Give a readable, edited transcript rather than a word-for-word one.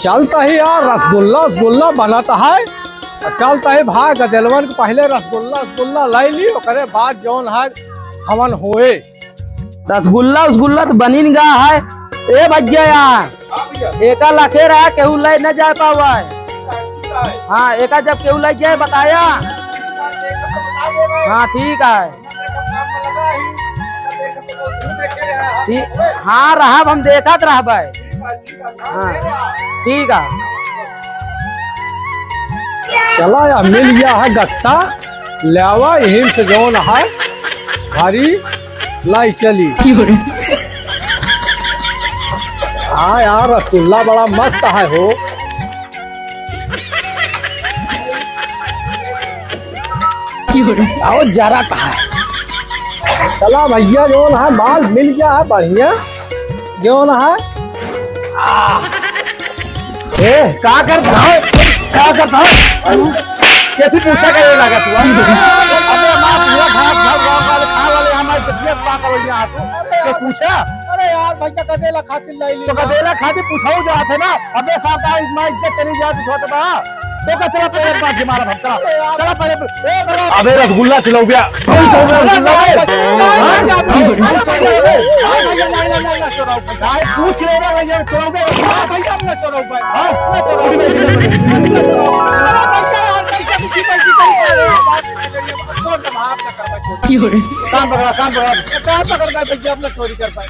चलता है यार, रसगुल्ला रसगुल्ला बनाता है। चलता है भाई गदेलवन के पहले रसगुल्ला रसगुल्ला लाई ली, ओकरे बाद जौन है हवन होए। रसगुल्ला उसगुल्ला तो बनी नहीं गया है। ए भैया यार एका लखे रहा केहू ले न जा पावा है। हाँ एका जब केहू ले जाए बताया। हाँ ठीक है। हाँ रहा हम देखत रह भाई। हाँ ठीक है। चला यार मिल गया है गत्ता, लावा यहीं से जौन है भारी लाई चली। हाँ यार रसगुल्ला बड़ा मस्त है हो। आओ जरा है। चला भैया जौन है माल मिल गया है बढ़िया जौन है। ए क्या करता है, क्या करता है? कैसे पूछा करे लगा तू? अबे मां पूरा भाग वाले हमारे कितने पाक हो यहाँ तो पूछा। अरे यार भैया गदेला खातिर लाई ली तो गदेला खातिर पूछाऊ जात है ना। अबे साहब इतना इज्जत करी जात छोटा बा तो का चला पहले बात हमारा भक्ता चला पहले। अबे रसगुल्ला खिलाओ गया पूछ ले रहा भैया चलाओ गया भैया अपना चलाओ भाई। काम पकड़ा भैया अपना चोरी कर पाए।